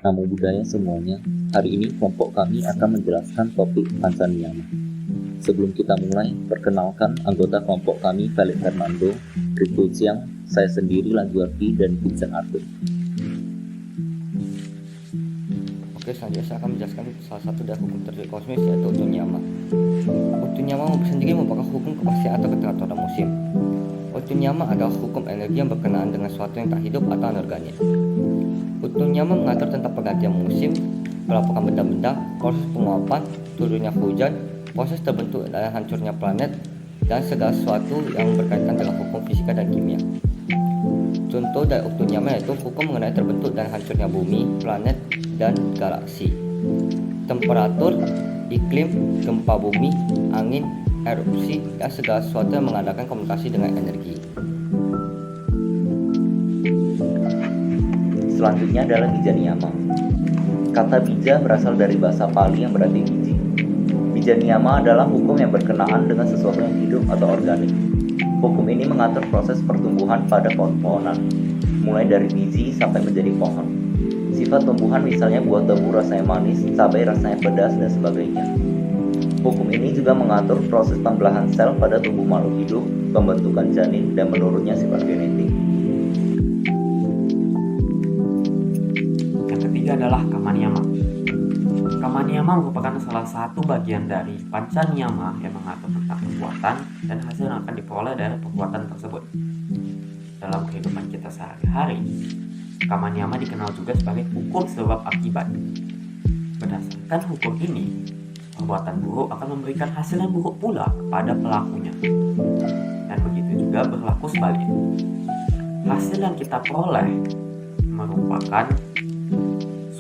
Namo Buddhaya semuanya, hari ini kelompok kami akan menjelaskan topik Panchaniyama. Sebelum kita mulai, perkenalkan anggota kelompok kami Felix Fernando, Rico Chiang, saya sendiri Lanjuardi, dan Vincent Arthur. Oke, selanjutnya saya akan menjelaskan salah satu dari hukum terjadi kosmis, yaitu Utunyama. Utunyama sendiri merupakan hukum kepastian atau keteraturan musim. Utunyama adalah hukum energi yang berkenaan dengan sesuatu yang tak hidup atau anorganik. Utunyama mengatur tentang pergantian musim, pelapukan benda-benda, proses penguapan, turunnya hujan, proses terbentuk dan hancurnya planet, dan segala sesuatu yang berkaitan dengan hukum fisika dan kimia. Contoh dari Utunyama yaitu hukum mengenai terbentuk dan hancurnya bumi, planet, dan galaksi. Temperatur, iklim, gempa bumi, angin, erupsi, dan segala sesuatu yang mengadakan komunikasi dengan energi. Selanjutnya adalah Bija Niyama. Kata bija berasal dari bahasa Pali yang berarti biji. Bija Niyama adalah hukum yang berkenaan dengan sesuatu yang hidup atau organik. Hukum ini mengatur proses pertumbuhan pada pohon-pohonan, mulai dari biji sampai menjadi pohon. Sifat tumbuhan misalnya buah tebu rasanya manis, cabai rasanya pedas, dan sebagainya. Hukum ini juga mengatur proses pembelahan sel pada tubuh makhluk hidup, pembentukan janin, dan menurunnya sifat genetik. Yang ketiga adalah Kamaniyama. Kamaniyama merupakan salah satu bagian dari Panchaniyama yang mengatur tentang perbuatan dan hasil yang akan diperoleh dari perbuatan tersebut. Dalam kehidupan kita sehari-hari, Kamaniyama dikenal juga sebagai hukum sebab akibat. Berdasarkan hukum ini, perbuatan buruk akan memberikan hasil yang buruk pula kepada pelakunya. Dan begitu juga berlaku sebaliknya. Hasil yang kita peroleh merupakan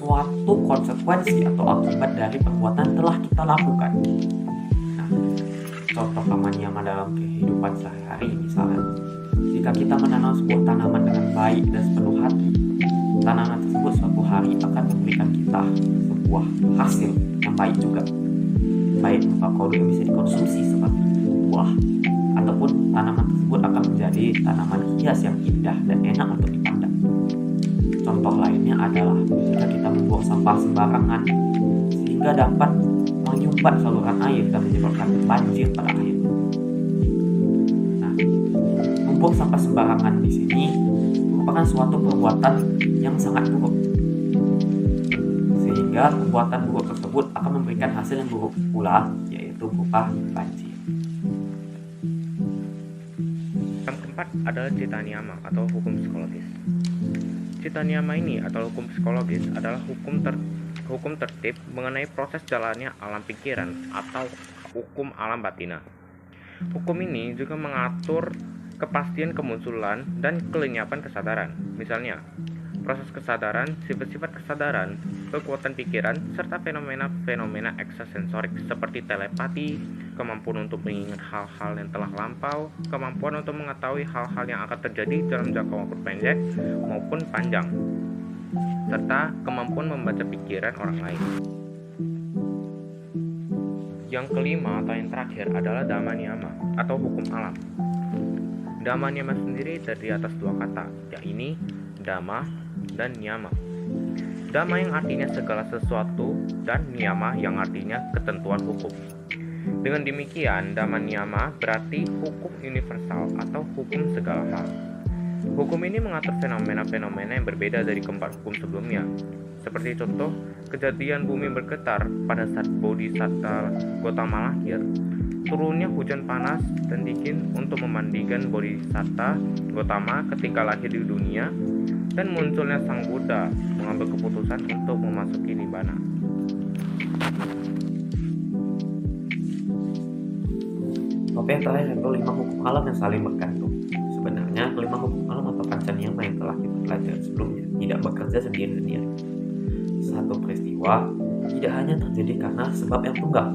suatu konsekuensi atau akibat dari perbuatan telah kita lakukan. Nah, contoh Kamaniyama dalam kehidupan sehari-hari misalnya, jika kita menanam sebuah tanaman dengan baik dan sepenuh hati, tanaman tersebut suatu hari akan memberikan kita sebuah hasil yang baik juga, baik berupa produk yang bisa dikonsumsi seperti buah, ataupun tanaman tersebut akan menjadi tanaman hias yang indah dan enak untuk dipandang. Contoh lainnya adalah jika kita membuang sampah sembarangan sehingga dapat menyumbat saluran air dan menyebabkan banjir pada akhirnya. Nah, membuang sampah sembarangan di sini merupakan suatu perbuatan yang sangat buruk, sehingga perbuatan buruk tersebut akan memberikan hasil yang buruk pula, yaitu berupa banjir. Yang keempat adalah Cita Niyama atau hukum psikologis. Cita Niyama ini atau hukum psikologis adalah hukum tertib mengenai proses jalannya alam pikiran atau hukum alam batina. Hukum ini juga mengatur kepastian kemunculan dan kelenyapan kesadaran. Misalnya, proses kesadaran, sifat-sifat kesadaran, kekuatan pikiran, serta fenomena-fenomena ekstrasensorik seperti telepati, kemampuan untuk mengingat hal-hal yang telah lampau, kemampuan untuk mengetahui hal-hal yang akan terjadi dalam jangka waktu pendek maupun panjang, serta kemampuan membaca pikiran orang lain. Yang kelima atau yang terakhir adalah Dhamma Niyama atau hukum alam. Dhamma Niyama sendiri terdiri atas dua kata, yaitu Dhamma dan Niyama. Dhamma yang artinya segala sesuatu dan Niyama yang artinya ketentuan hukum. Dengan demikian, Dhamma Niyama berarti hukum universal atau hukum segala hal. Hukum ini mengatur fenomena-fenomena yang berbeda dari keempat hukum sebelumnya. Seperti contoh, kejadian bumi bergetar pada saat Bodhisatta Gotama lahir, turunnya hujan panas dan dingin untuk memandikan Bodhisatta Gotama ketika lahir di dunia, dan munculnya Sang Buddha mengambil keputusan untuk memasuki Nibbana. Topik yang terakhir yaitu 5 hukum alam yang saling bergantung. Sebenarnya 5 hukum alam atau Panchaniyama yang telah kita pelajari sebelumnya tidak bekerja sendiri-sendiri. Satu peristiwa tidak hanya terjadi karena sebab yang tunggal.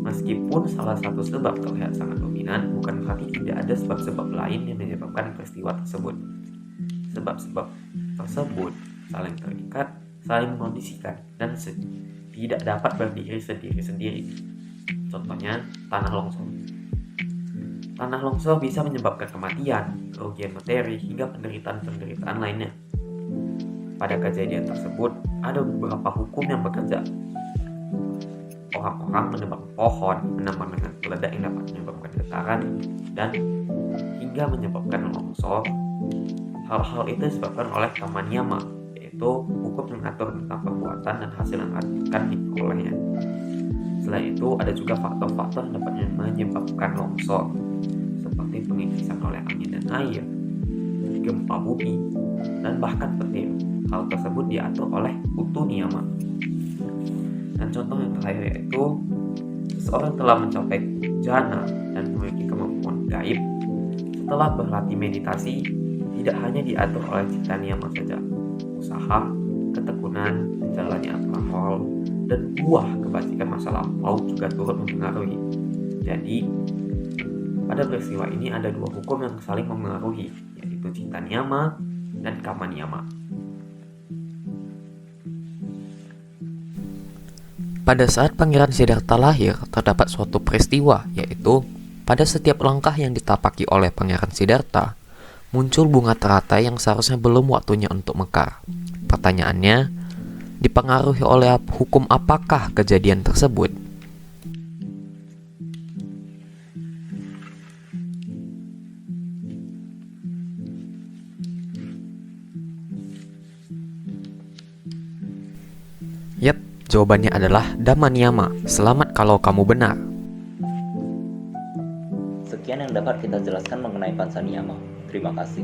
Meskipun salah satu sebab terlihat sangat dominan, bukan berarti tidak ada sebab-sebab lain yang menyebabkan peristiwa tersebut. Sebab-sebab tersebut saling terikat, saling mengondisikan, dan tidak dapat berdiri sendiri-sendiri. Contohnya, tanah longsor. Tanah longsor bisa menyebabkan kematian, kerugian materi, hingga penderitaan-penderitaan lainnya. Pada kejadian tersebut, ada beberapa hukum yang bekerja. Orang-orang menebang pohon, menambang dengan peledak yang dapat menyebabkan getaran dan hingga menyebabkan longsor. Hal-hal itu disebabkan oleh Kama Niyama, yaitu hukum yang mengatur tentang perbuatan dan hasil yang akan diperolehnya. Selain itu, ada juga faktor-faktor yang dapat menyebabkan longsor, seperti pengikisan oleh angin dan air, gempa bumi, dan bahkan petir. Hal tersebut diatur oleh Utu Niyama. Dan contoh yang terakhir yaitu seseorang telah mencapai jana dan memiliki kemampuan gaib setelah berlatih meditasi. Tidak hanya diatur oleh Cita Niyama saja, usaha, ketekunan, menjalani aturan moral, dan buah kebajikan masa lampau juga turut mempengaruhi. Jadi, pada peristiwa ini ada dua hukum yang saling mempengaruhi, yaitu Cita Niyama dan Kama Niyama. Pada saat Pangeran Siddhartha lahir, terdapat suatu peristiwa, yaitu pada setiap langkah yang ditapaki oleh Pangeran Siddhartha, muncul bunga teratai yang seharusnya belum waktunya untuk mekar. Pertanyaannya, dipengaruhi oleh hukum apakah kejadian tersebut? Yap, jawabannya adalah Dhamma Niyama. Selamat kalau kamu benar. Sekian yang dapat kita jelaskan mengenai Panca Niyama. Terima kasih.